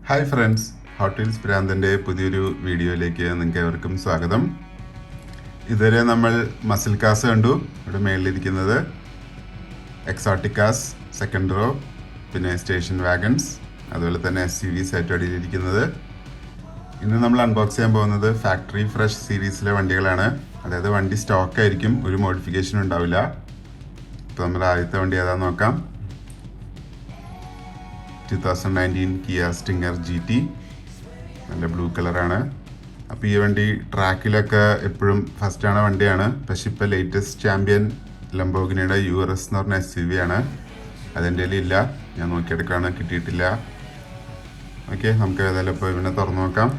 Hi friends, HotWheels പ്രാന്തൻ്റെ പുതിയൊരു വീഡിയോയിലേക്ക് നിങ്ങൾക്ക് ഏവർക്കും സ്വാഗതം. ഇതുവരെ നമ്മൾ മസിൽ കാസ് കണ്ടു. ഇവിടെ മേളിലിരിക്കുന്നത് എക്സോട്ടിക് കാസ് സെക്കൻഡ് റോ, പിന്നെ സ്റ്റേഷൻ വാഗൺസ്, അതുപോലെ തന്നെ SUVs ആയിട്ട് അടിയിലിരിക്കുന്നത്. ഇന്ന് നമ്മൾ അൺബോക്സ് ചെയ്യാൻ പോകുന്നത് ഫാക്ടറി ഫ്രഷ് സീരീസിലെ വണ്ടികളാണ്. അതായത് വണ്ടി സ്റ്റോക്ക് ആയിരിക്കും, ഒരു മോഡിഫിക്കേഷൻ ഉണ്ടാവില്ല. ഇപ്പോൾ നമ്മൾ ആദ്യത്തെ വണ്ടി ഏതാണെന്ന് നോക്കാം. 2019 കിയ സ്റ്റിംഗർ GT, നല്ല ബ്ലൂ കളറാണ്. അപ്പോൾ ഈ വണ്ടി ട്രാക്കിലൊക്കെ എപ്പോഴും ഫസ്റ്റാണ് വണ്ടിയാണ്. പക്ഷെ ഇപ്പോൾ ലേറ്റസ്റ്റ് ചാമ്പ്യൻ ലംബോർഗിനിയുടെ URS എന്ന് പറഞ്ഞ SUV ആണ്. അതെൻ്റെ ഇല്ല, ഞാൻ നോക്കിയെടുക്കാണ്, കിട്ടിയിട്ടില്ല. ഓക്കെ, നമുക്ക് ഏതായാലും ഇപ്പോൾ ഇവനെ തുറന്നു നോക്കാം.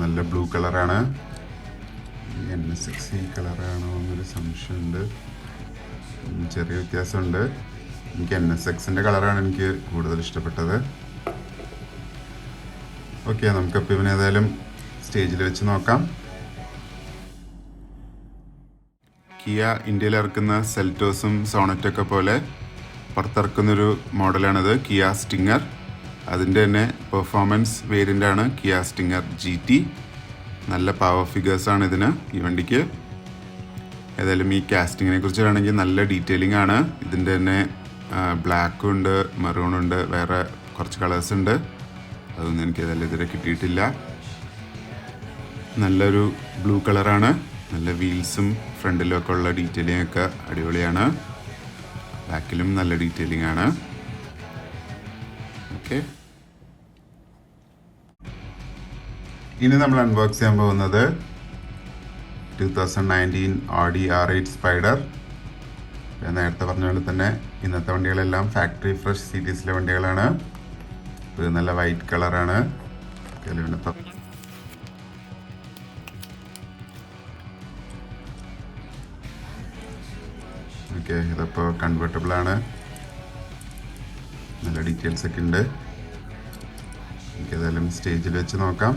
നല്ല ബ്ലൂ കളറാണ്. NSX കളറാണോ എന്നൊരു സംശയമുണ്ട്, ചെറിയ വ്യത്യാസമുണ്ട്. എനിക്ക് NSXൻ്റെ കളറാണ് എനിക്ക് കൂടുതൽ ഇഷ്ടപ്പെട്ടത്. ഓക്കെ, നമുക്കപ്പോൾ ഇവനെ ഏതായാലും സ്റ്റേജിൽ വെച്ച് നോക്കാം. കിയ ഇന്ത്യയിൽ ഇറക്കുന്ന സെൽറ്റോസും സോണറ്റൊക്കെ പോലെ പുറത്തിറക്കുന്നൊരു മോഡലാണിത്, കിയ സ്റ്റിംഗർ. അതിൻ്റെ തന്നെ പെർഫോമൻസ് വേരിയൻ്റാണ് കിയ സ്റ്റിംഗർ GT. നല്ല പവർ ഫിഗേഴ്സാണ് ഇതിന്, ഈ വണ്ടിക്ക്. ഏതായാലും ഈ കാസ്റ്റിങ്ങിനെ കുറിച്ച് വേണമെങ്കിൽ നല്ല ഡീറ്റെയിലിംഗ് ആണ്. ഇതിൻ്റെ തന്നെ ബ്ലാക്കും ഉണ്ട്, മെറൂണുണ്ട്, വേറെ കുറച്ച് കളേഴ്സ് ഉണ്ട്. അതൊന്നും എനിക്ക് ഏതായാലും ഇതുവരെ കിട്ടിയിട്ടില്ല. നല്ലൊരു ബ്ലൂ കളറാണ്. നല്ല വീൽസും ഫ്രണ്ടിലും ഒക്കെ ഉള്ള ഡീറ്റെയിലിംഗ് ഒക്കെ അടിപൊളിയാണ്. ബാക്കിലും നല്ല ഡീറ്റെയിലിംഗ് ആണ്. ഓക്കെ, ഇനി നമ്മൾ അൺബോക്സ് ചെയ്യാൻ പോകുന്നത് 2019 Audi R8 Spyder. ഞാൻ നേരത്തെ പറഞ്ഞ പോലെ തന്നെ ഇന്നത്തെ വണ്ടികളെല്ലാം ഫാക്ടറി ഫ്രഷ് സീരീസിലെ വണ്ടികളാണ്. ഇത് നല്ല വൈറ്റ് കളറാണ്. ഓക്കെ, ഇതിപ്പോൾ കൺവേർട്ടബിൾ ആണ്. നല്ല ഡീറ്റെയിൽസ് ഒക്കെ ഉണ്ട്. നമുക്ക് ഏതായാലും സ്റ്റേജിൽ വെച്ച് നോക്കാം.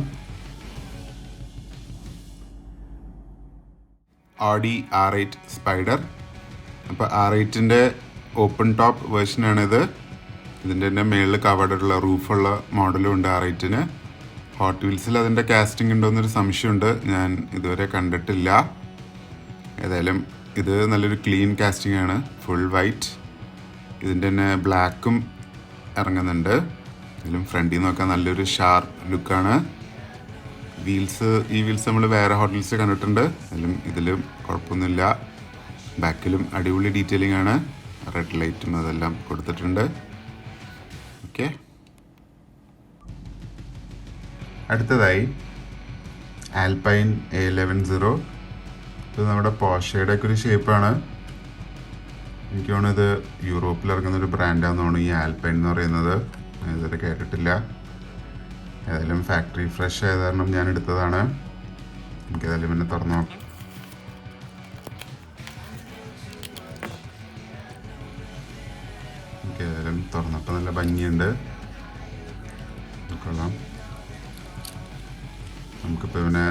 Audi R8 Spyder. അപ്പോൾ R8ൻ്റെ ഓപ്പൺ ടോപ്പ് വേർഷനാണിത്. ഇതിൻ്റെ തന്നെ മേളിൽ കവേർഡുള്ള റൂഫുള്ള മോഡലും ഉണ്ട് R8ന്. ഹോട്ട് വീൽസിൽ അതിൻ്റെ കാസ്റ്റിംഗ് ഉണ്ടോയെന്നൊരു സംശയമുണ്ട്, ഞാൻ ഇതുവരെ കണ്ടിട്ടില്ല. ഏതായാലും ഇത് നല്ലൊരു ക്ലീൻ കാസ്റ്റിംഗ് ആണ്, ഫുൾ വൈറ്റ്. ഇതിൻ്റെ തന്നെ ബ്ലാക്കും ഇറങ്ങുന്നുണ്ട്. ഇതിലും ഫ്രണ്ടിൽ നോക്കാൻ നല്ലൊരു ഷാർപ്പ് ലുക്കാണ്. ഈ വീൽസ് നമ്മൾ വേറെ ഹോട്ട് വീൽസ് കണ്ടിട്ടുണ്ട്, ഇതിലും കുഴപ്പമൊന്നുമില്ല. ബാക്കിലും അടിപൊളി ഡീറ്റെയിലിംഗ് ആണ്. റെഡ് ലൈറ്റും അതെല്ലാം കൊടുത്തിട്ടുണ്ട്. ഓക്കെ, അടുത്തതായി ആൽപൈൻ A110. ഇത് നമ്മുടെ പോർഷയുടെ ഒക്കെ ഒരു ഷേപ്പാണ്. എനിക്ക് തോന്നുന്നു ഇത് യൂറോപ്പിൽ ഇറങ്ങുന്നൊരു ബ്രാൻഡാണെന്ന് തോന്നുന്നു ഈ ആൽപൈൻ എന്ന് പറയുന്നത്. ഞാൻ ഇതുവരെ കേട്ടിട്ടില്ല. ഏതായാലും ഫാക്ടറി ഫ്രഷ് ആയത് കാരണം ഞാൻ എടുത്തതാണ്. എനിക്കേതായാലും പിന്നെ തുറന്നു നോക്കാം. ഏതായാലും തുറന്നപ്പോൾ നല്ല ഭംഗിയുണ്ട്, കൊള്ളാം. നമുക്കിപ്പോൾ ഇവനെ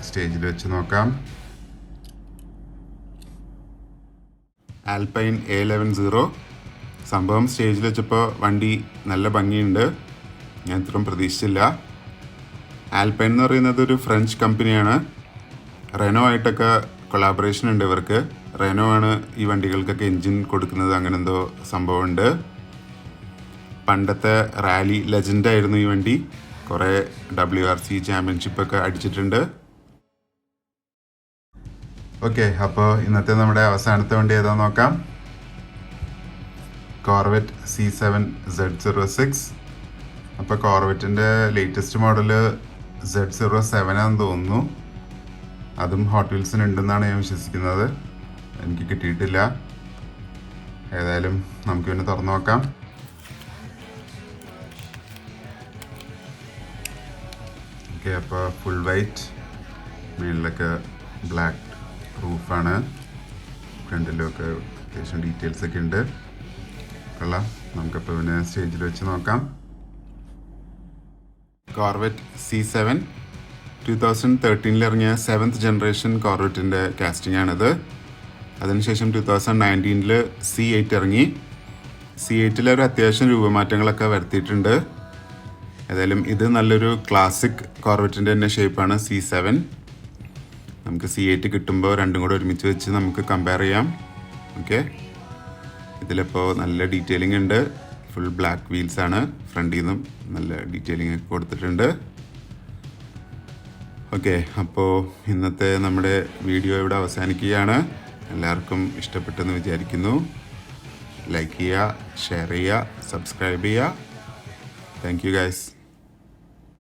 സ്റ്റേജിൽ വെച്ച് നോക്കാം. ആൽപൈൻ A110 സംഭവം സ്റ്റേജിൽ വെച്ചപ്പോൾ വണ്ടി നല്ല ഭംഗിയുണ്ട്. ഞാൻ ഇത്രയും പ്രതീക്ഷിച്ചില്ല. ആൽപൈൻ എന്ന് പറയുന്നത് ഒരു ഫ്രഞ്ച് കമ്പനിയാണ്. റെനോ ആയിട്ടൊക്കെ കൊളാബറേഷൻ ഉണ്ട് ഇവർക്ക്. റെനോ ആണ് ഈ വണ്ടികൾക്കൊക്കെ എൻജിൻ കൊടുക്കുന്നത്, അങ്ങനെ എന്തോ സംഭവമുണ്ട്. പണ്ടത്തെ റാലി ലെജൻഡായിരുന്നു ഈ വണ്ടി. കുറേ WRC ചാമ്പ്യൻഷിപ്പൊക്കെ അടിച്ചിട്ടുണ്ട്. ഓക്കെ, അപ്പോൾ ഇന്നത്തെ നമ്മുടെ അവസാനത്തെ വണ്ടി ഏതാണെന്ന് നോക്കാം. Corvette C7 Z06. അപ്പോൾ കോർവെറ്റിൻ്റെ ലേറ്റസ്റ്റ് മോഡൽ Z07 ആണെന്ന് തോന്നുന്നു. അതും ഹോട്ട് വീൽസിന് ഉണ്ടെന്നാണ് ഞാൻ വിശ്വസിക്കുന്നത്. എനിക്ക് കിട്ടിയിട്ടില്ല. ഏതായാലും നമുക്ക് പിന്നെ തുറന്നു നോക്കാം. ഓക്കെ, അപ്പോൾ ഫുൾ വൈറ്റ്, മേളിലൊക്കെ ബ്ലാക്ക് റൂഫാണ്. ഫ്രണ്ടിലൊക്കെ അത്യാവശ്യം ഡീറ്റെയിൽസ് ഒക്കെ ഉണ്ട്. കൊള്ളാം. നമുക്കപ്പോൾ പിന്നെ സ്റ്റേജിൽ വെച്ച് നോക്കാം. Corvette C7 2013 ഇറങ്ങിയ 7th ജനറേഷൻ കോർവെറ്റിൻ്റെ കാസ്റ്റിംഗ് ആണിത്. അതിനുശേഷം 2019 C8 ഇറങ്ങി. C8 ഒരു അത്യാവശ്യം രൂപമാറ്റങ്ങളൊക്കെ വരുത്തിയിട്ടുണ്ട്. ഏതായാലും ഇത് നല്ലൊരു ക്ലാസിക് കോർവെറ്റിൻ്റെ തന്നെ ഷേപ്പാണ് C7. നമുക്ക് C8 കിട്ടുമ്പോൾ രണ്ടും കൂടെ ഒരുമിച്ച് വെച്ച് നമുക്ക് കമ്പയർ ചെയ്യാം. ഓക്കെ, ഇതിലിപ്പോൾ നല്ല ഡീറ്റെയിലിംഗ് ഉണ്ട്. ഫുൾ ബ്ലാക്ക് വീൽസാണ്. ഫ്രണ്ടിൽ നിന്നും നല്ല ഡീറ്റെയിലിംഗ് ഒക്കെ കൊടുത്തിട്ടുണ്ട്. ഓക്കെ, അപ്പോൾ ഇന്നത്തെ നമ്മുടെ വീഡിയോ ഇവിടെ അവസാനിക്കുകയാണ്. എല്ലാവർക്കും ഇഷ്ടപ്പെട്ടെന്ന് വിചാരിക്കുന്നു. ലൈക്ക് ചെയ്യുക, ഷെയർ ചെയ്യുക, സബ്സ്ക്രൈബ് ചെയ്യുക. Thank you guys.